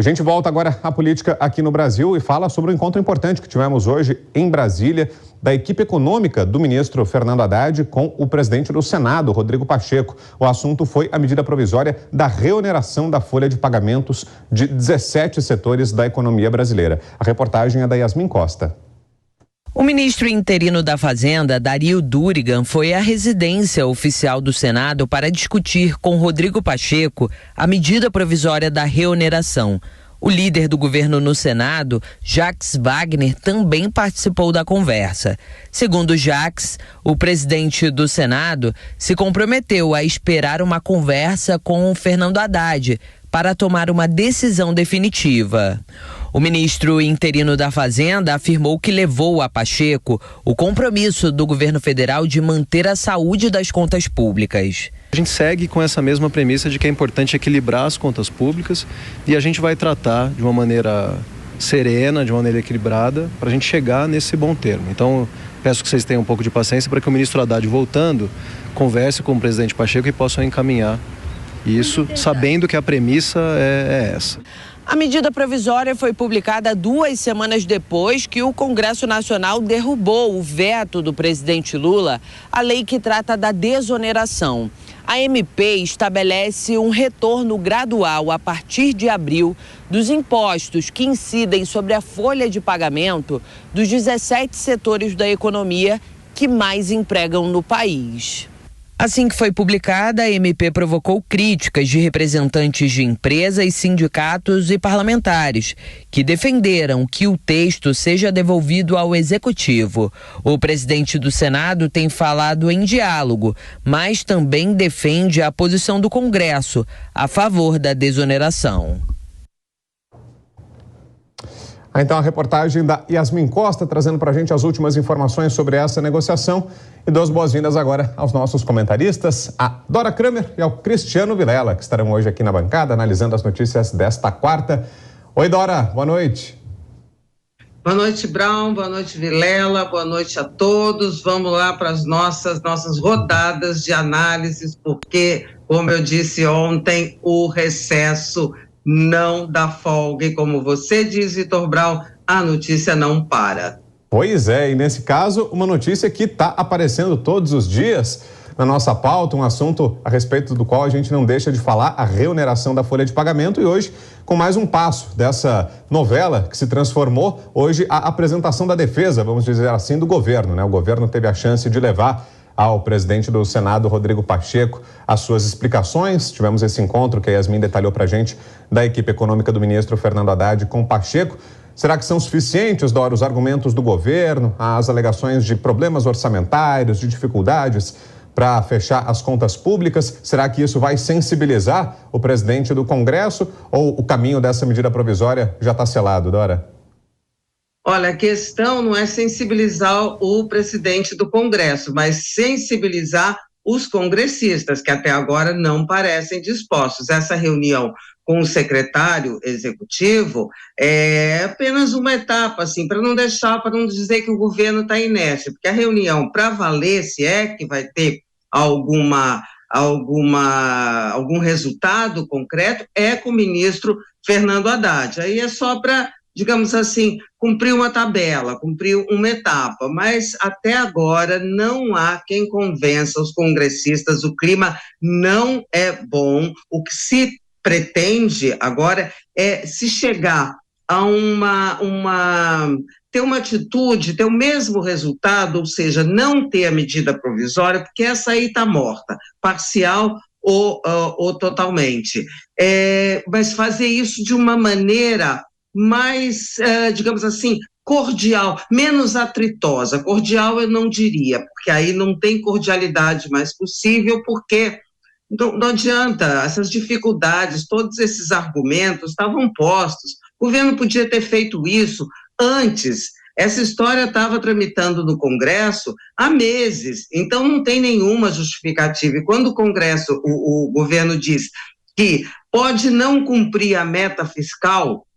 A gente volta agora à política aqui no Brasil e fala sobre um encontro importante que tivemos hoje em Brasília, da equipe econômica do ministro Fernando Haddad com o presidente do Senado, Rodrigo Pacheco. O assunto foi a medida provisória da reoneração da folha de pagamentos de 17 setores da economia brasileira. A reportagem é da Yasmin Costa. O ministro interino da Fazenda, Dario Durigan, foi à residência oficial do Senado para discutir com Rodrigo Pacheco a medida provisória da reoneração. O líder do governo no Senado, Jacques Wagner, também participou da conversa. Segundo Jacques, o presidente do Senado se comprometeu a esperar uma conversa com o Fernando Haddad para tomar uma decisão definitiva. O ministro interino da Fazenda afirmou que levou a Pacheco o compromisso do governo federal de manter a saúde das contas públicas. A gente segue com essa mesma premissa de que é importante equilibrar as contas públicas e a gente vai tratar de uma maneira serena, de uma maneira equilibrada, para a gente chegar nesse bom termo. Então, peço que vocês tenham um pouco de paciência para que o ministro Haddad, voltando, converse com o presidente Pacheco e possam encaminhar isso, sabendo que a premissa é essa. A medida provisória foi publicada 2 semanas depois que o Congresso Nacional derrubou o veto do presidente Lula à lei que trata da desoneração. A MP estabelece um retorno gradual a partir de abril dos impostos que incidem sobre a folha de pagamento dos 17 setores da economia que mais empregam no país. Assim que foi publicada, a MP provocou críticas de representantes de empresas, sindicatos e parlamentares, que defenderam que o texto seja devolvido ao Executivo. O presidente do Senado tem falado em diálogo, mas também defende a posição do Congresso a favor da desoneração. Então a reportagem da Yasmin Costa trazendo para a gente as últimas informações sobre essa negociação. E dou as boas-vindas agora aos nossos comentaristas, a Dora Kramer e ao Cristiano Vilela, que estarão hoje aqui na bancada analisando as notícias desta quarta. Oi, Dora, boa noite. Boa noite, Brown, boa noite, Vilela, boa noite a todos. Vamos lá para as nossas rodadas de análises, porque, como eu disse ontem, o recesso não dá folga. E como você diz, Vitor Brown, a notícia não para. Pois é, e nesse caso, uma notícia que está aparecendo todos os dias na nossa pauta, um assunto a respeito do qual a gente não deixa de falar, a reoneração da folha de pagamento, e hoje, com mais um passo dessa novela que se transformou, hoje a apresentação da defesa, vamos dizer assim, do governo, né? O governo teve a chance de levar ao presidente do Senado, Rodrigo Pacheco, as suas explicações. Tivemos esse encontro que a Yasmin detalhou para a gente, da equipe econômica do ministro Fernando Haddad com Pacheco. Será que são suficientes, Dora, os argumentos do governo, as alegações de problemas orçamentários, de dificuldades para fechar as contas públicas? Será que isso vai sensibilizar o presidente do Congresso ou o caminho dessa medida provisória já está selado, Dora? Olha, a questão não é sensibilizar o presidente do Congresso, mas sensibilizar os congressistas, que até agora não parecem dispostos. Essa reunião com o secretário executivo é apenas uma etapa, assim, para não dizer que o governo está inerte, porque a reunião, para valer, se é que vai ter algum resultado concreto, é com o ministro Fernando Haddad. Aí é só para, digamos assim, cumprir uma tabela, cumprir uma etapa, mas até agora não há quem convença os congressistas, o clima não é bom. O que se pretende agora é se chegar a ter uma atitude, ter o mesmo resultado, ou seja, não ter a medida provisória, porque essa aí está morta, parcial ou totalmente. Mas fazer isso de uma maneira mais, digamos assim, cordial, menos atritosa. Cordial eu não diria, porque aí não tem cordialidade mais possível, porque não adianta, essas dificuldades, todos esses argumentos estavam postos. O governo podia ter feito isso antes. Essa história estava tramitando no Congresso há meses, então não tem nenhuma justificativa. E quando o Congresso, o governo diz que pode não cumprir a meta fiscal,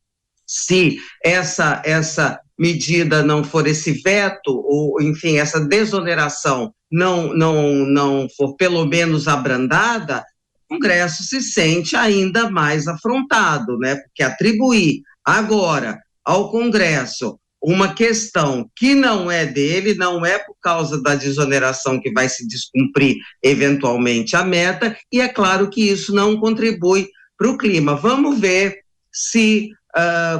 se essa medida não for, esse veto, ou enfim, essa desoneração não for pelo menos abrandada, o Congresso se sente ainda mais afrontado, né? Porque atribuir agora ao Congresso uma questão que não é dele, não é por causa da desoneração que vai se descumprir eventualmente a meta, e é claro que isso não contribui para o clima. Vamos ver se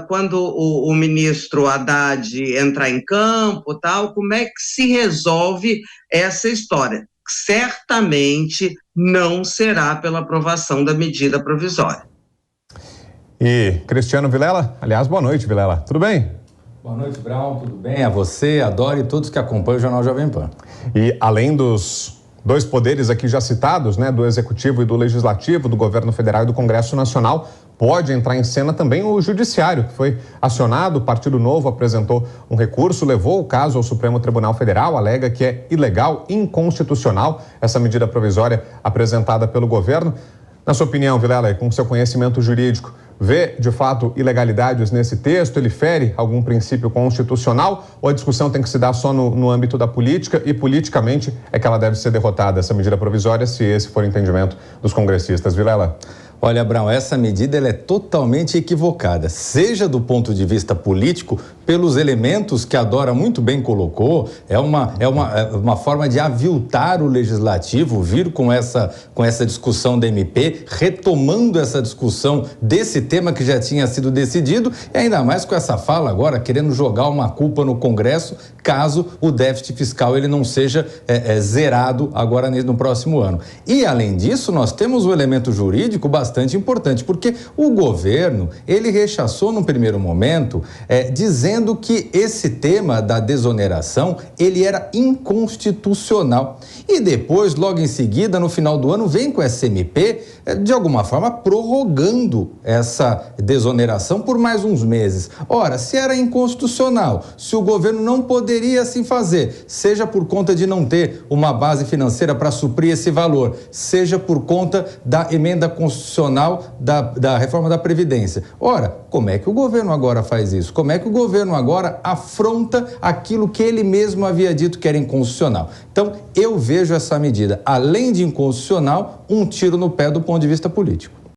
quando o ministro Haddad entrar em campo, tal, como é que se resolve essa história. Certamente não será pela aprovação da medida provisória. E Cristiano Vilela, aliás, boa noite, Vilela, tudo bem? Boa noite, Brown, tudo bem? A você, a Dora e todos que acompanham o Jornal Jovem Pan. E além dos dois poderes aqui já citados, né, do Executivo e do Legislativo, do Governo Federal e do Congresso Nacional, pode entrar em cena também o Judiciário, que foi acionado. O Partido Novo apresentou um recurso, levou o caso ao Supremo Tribunal Federal, alega que é ilegal, inconstitucional essa medida provisória apresentada pelo governo. Na sua opinião, Vilela, com seu conhecimento jurídico, vê de fato ilegalidades nesse texto? Ele fere algum princípio constitucional ou a discussão tem que se dar só no âmbito da política e politicamente é que ela deve ser derrotada, essa medida provisória, se esse for o entendimento dos congressistas? Vilela? Olha, Brown, essa medida ela é totalmente equivocada, seja do ponto de vista político, pelos elementos que a Dora muito bem colocou, é uma forma de aviltar o legislativo, vir com essa discussão da MP, retomando essa discussão desse tema que já tinha sido decidido, e ainda mais com essa fala agora, querendo jogar uma culpa no Congresso, caso o déficit fiscal ele não seja zerado agora no próximo ano. E, além disso, nós temos um elemento jurídico bastante importante, porque o governo, ele rechaçou no primeiro momento, dizendo que esse tema da desoneração, ele era inconstitucional. E depois, logo em seguida, no final do ano, vem com essa MP, de alguma forma, prorrogando essa desoneração por mais uns meses. Ora, se era inconstitucional, se o governo não poderia assim fazer, seja por conta de não ter uma base financeira para suprir esse valor, seja por conta da emenda constitucional da reforma da Previdência. Ora, como é que o governo agora faz isso? Como é que o governo agora afronta aquilo que ele mesmo havia dito que era inconstitucional? Então, eu vejo essa medida, além de inconstitucional, um tiro no pé do ponto de vista político.